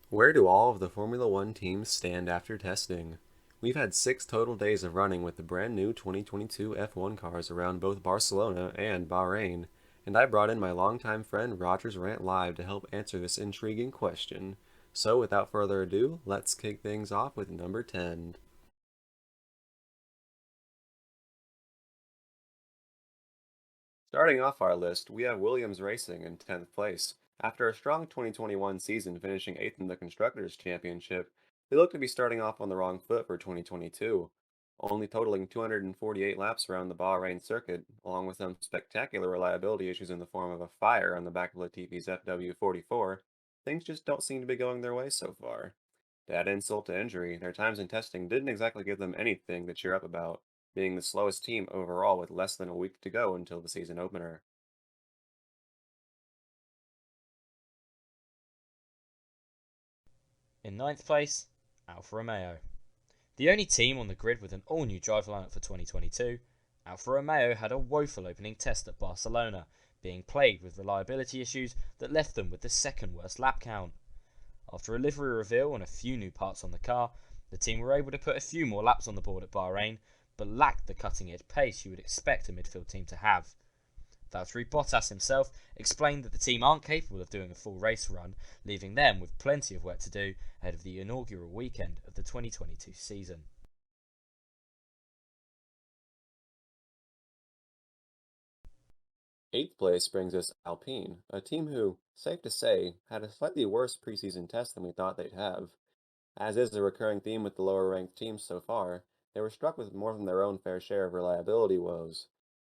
Where do all of the Formula One teams stand after testing? We've had 6 total days of running with the brand new 2022 F1 cars around both Barcelona and Bahrain, and I brought in my longtime friend Rogersrant live to help answer this intriguing question. So, without further ado, let's kick things off with number 10. Starting off our list, we have Williams Racing in 10th place. After a strong 2021 season finishing 8th in the Constructors' Championship, they look to be starting off on the wrong foot for 2022. Only totaling 248 laps around the Bahrain circuit, along with some spectacular reliability issues in the form of a fire on the back of Latifi's FW44, things just don't seem to be going their way so far. To add insult to injury, their times in testing didn't exactly give them anything to cheer up about, being the slowest team overall with less than a week to go until the season opener. In ninth place, Alfa Romeo. The only team on the grid with an all-new drive lineup for 2022, Alfa Romeo had a woeful opening test at Barcelona, being plagued with reliability issues that left them with the second worst lap count. After a livery reveal and a few new parts on the car, the team were able to put a few more laps on the board at Bahrain, but lacked the cutting-edge pace you would expect a midfield team to have. Valtteri Bottas himself explained that the team aren't capable of doing a full race run, leaving them with plenty of work to do ahead of the inaugural weekend of the 2022 season. Eighth place brings us Alpine, a team who, safe to say, had a slightly worse preseason test than we thought they'd have. As is a recurring theme with the lower ranked teams so far, they were struck with more than their own fair share of reliability woes.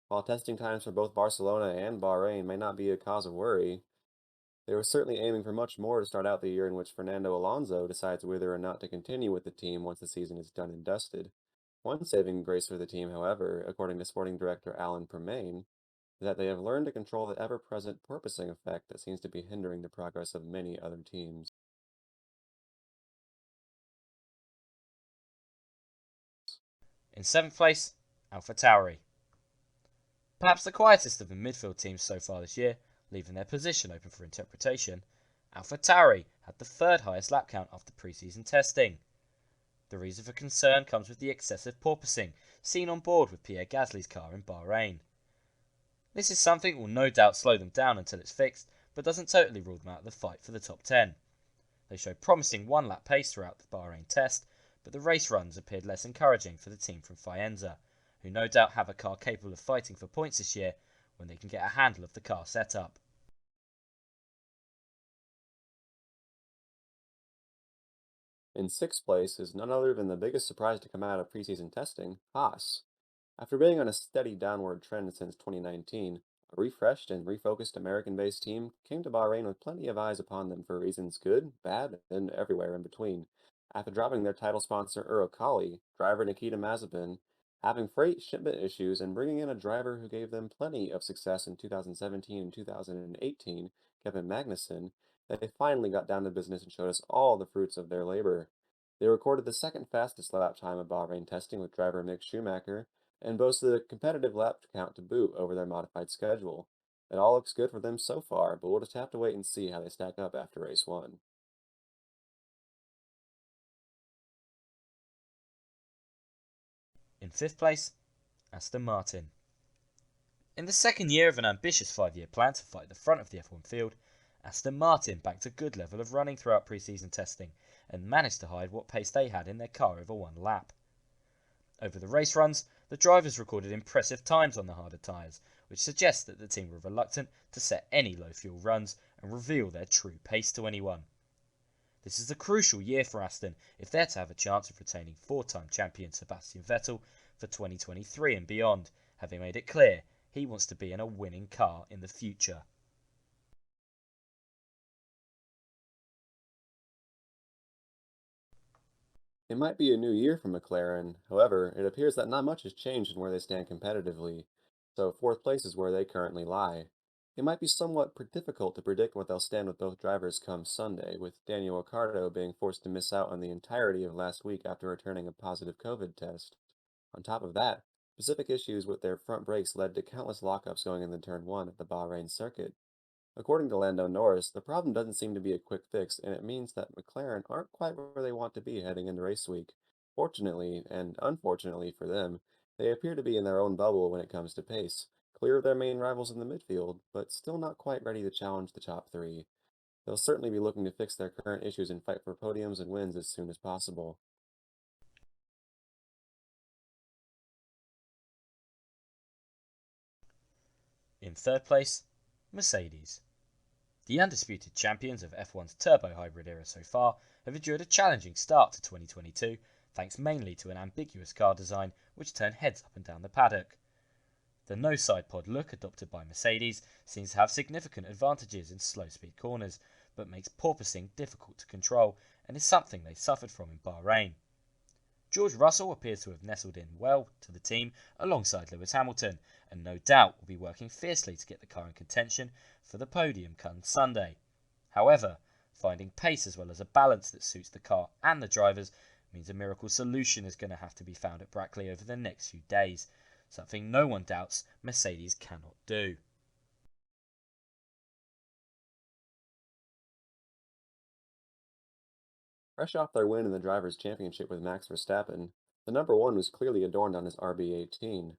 While testing times for both Barcelona and Bahrain may not be a cause of worry, they were certainly aiming for much more to start out the year in which Fernando Alonso decides whether or not to continue with the team once the season is done and dusted. One saving grace for the team, however, according to sporting director Alan Permane, is that they have learned to control the ever-present porpoising effect that seems to be hindering the progress of many other teams. In seventh place, Alfa Tauri. Perhaps the quietest of the midfield teams so far this year, leaving their position open for interpretation, Alfa Tauri had the third highest lap count after pre-season testing. The reason for concern comes with the excessive porpoising seen on board with Pierre Gasly's car in Bahrain. This is something that will no doubt slow them down until it's fixed, but doesn't totally rule them out of the fight for the top 10. They showed promising one-lap pace throughout the Bahrain test, but the race runs appeared less encouraging for the team from Faenza, who no doubt have a car capable of fighting for points this year when they can get a handle of the car setup. In sixth place is none other than the biggest surprise to come out of preseason testing, Haas. After being on a steady downward trend since 2019, a refreshed and refocused American-based team came to Bahrain with plenty of eyes upon them for reasons good, bad, and everywhere in between. After dropping their title sponsor Uralkali, driver Nikita Mazepin, having freight shipment issues, and bringing in a driver who gave them plenty of success in 2017 and 2018, Kevin Magnussen, they finally got down to business and showed us all the fruits of their labor. They recorded the second fastest lap time of Bahrain testing with driver Mick Schumacher, and boasted a competitive lap count to boot over their modified schedule. It all looks good for them so far, but we'll just have to wait and see how they stack up after race one. In fifth place, Aston Martin. In the second year of an ambitious 5-year plan to fight at the front of the F1 field, Aston Martin backed a good level of running throughout pre-season testing and managed to hide what pace they had in their car over one lap. Over the race runs, the drivers recorded impressive times on the harder tyres, which suggests that the team were reluctant to set any low fuel runs and reveal their true pace to anyone. This is a crucial year for Aston if they're to have a chance of retaining four-time champion Sebastian Vettel for 2023 and beyond, having made it clear he wants to be in a winning car in the future. It might be a new year for McLaren, however, it appears that not much has changed in where they stand competitively, so fourth place is where they currently lie. It might be somewhat difficult to predict what they'll stand with both drivers come Sunday, with Daniel Ricciardo being forced to miss out on the entirety of last week after returning a positive COVID test. On top of that, specific issues with their front brakes led to countless lockups going into turn 1 at the Bahrain circuit. According to Lando Norris, the problem doesn't seem to be a quick fix, and it means that McLaren aren't quite where they want to be heading into race week. Fortunately, and unfortunately for them, they appear to be in their own bubble when it comes to pace, clear of their main rivals in the midfield, but still not quite ready to challenge the top three. They'll certainly be looking to fix their current issues and fight for podiums and wins as soon as possible. In third place, Mercedes. The undisputed champions of F1's turbo hybrid era so far have endured a challenging start to 2022, thanks mainly to an ambiguous car design which turned heads up and down the paddock. The no side pod look adopted by Mercedes seems to have significant advantages in slow speed corners, but makes porpoising difficult to control and is something they suffered from in Bahrain. George Russell appears to have nestled in well to the team alongside Lewis Hamilton, and no doubt will be working fiercely to get the car in contention for the podium come Sunday. However, finding pace as well as a balance that suits the car and the drivers means a miracle solution is going to have to be found at Brackley over the next few days, something no one doubts Mercedes cannot do. Fresh off their win in the Drivers' Championship with Max Verstappen, the number one was clearly adorned on his RB18.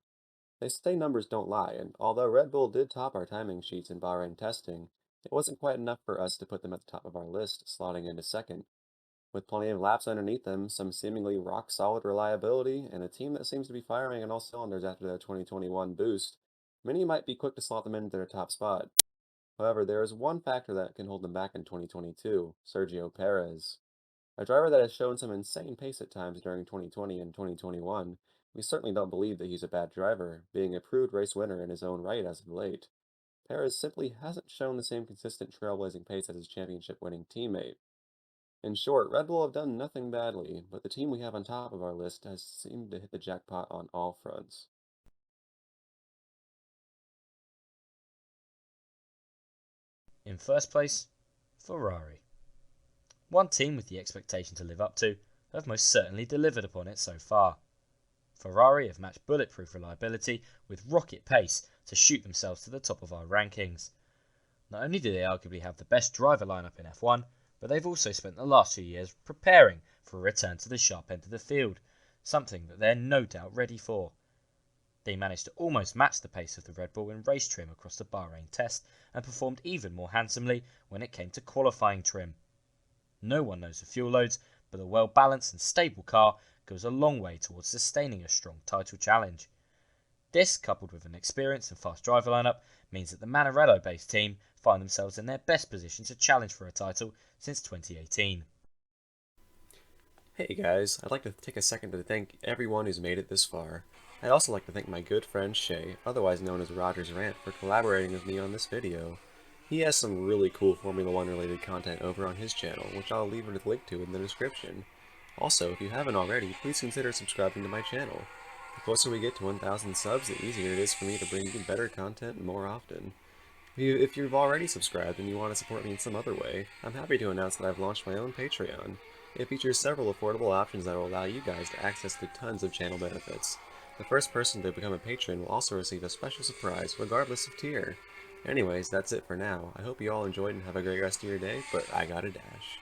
They say numbers don't lie, and although Red Bull did top our timing sheets in Bahrain testing, it wasn't quite enough for us to put them at the top of our list, slotting into second. With plenty of laps underneath them, some seemingly rock-solid reliability, and a team that seems to be firing on all cylinders after their 2021 boost, many might be quick to slot them into their top spot. However, there is one factor that can hold them back in 2022, Sergio Perez. A driver that has shown some insane pace at times during 2020 and 2021, we certainly don't believe that he's a bad driver, being a proved race winner in his own right as of late. Perez simply hasn't shown the same consistent trailblazing pace as his championship-winning teammate. In short, Red Bull have done nothing badly, but the team we have on top of our list has seemed to hit the jackpot on all fronts. In first place, Ferrari. One team with the expectation to live up to have most certainly delivered upon it so far. Ferrari have matched bulletproof reliability with rocket pace to shoot themselves to the top of our rankings. Not only do they arguably have the best driver lineup in F1, but they've also spent the last few years preparing for a return to the sharp end of the field, something that they're no doubt ready for. They managed to almost match the pace of the Red Bull in race trim across the Bahrain test and performed even more handsomely when it came to qualifying trim. No one knows the fuel loads, but a well-balanced and stable car goes a long way towards sustaining a strong title challenge. This, coupled with an experienced and fast driver lineup, means that the Manarello-based team find themselves in their best position to challenge for a title since 2018. Hey guys, I'd like to take a second to thank everyone who's made it this far. I'd also like to thank my good friend Shay, otherwise known as Rogersrant, for collaborating with me on this video. He has some really cool Formula 1 related content over on his channel, which I'll leave a link to in the description. Also, if you haven't already, please consider subscribing to my channel. The closer we get to 1,000 subs, the easier it is for me to bring you better content more often. If you've already subscribed and you want to support me in some other way, I'm happy to announce that I've launched my own Patreon. It features several affordable options that will allow you guys to access to tons of channel benefits. The first person to become a patron will also receive a special surprise, regardless of tier. Anyways, that's it for now. I hope you all enjoyed and have a great rest of your day, but I gotta dash.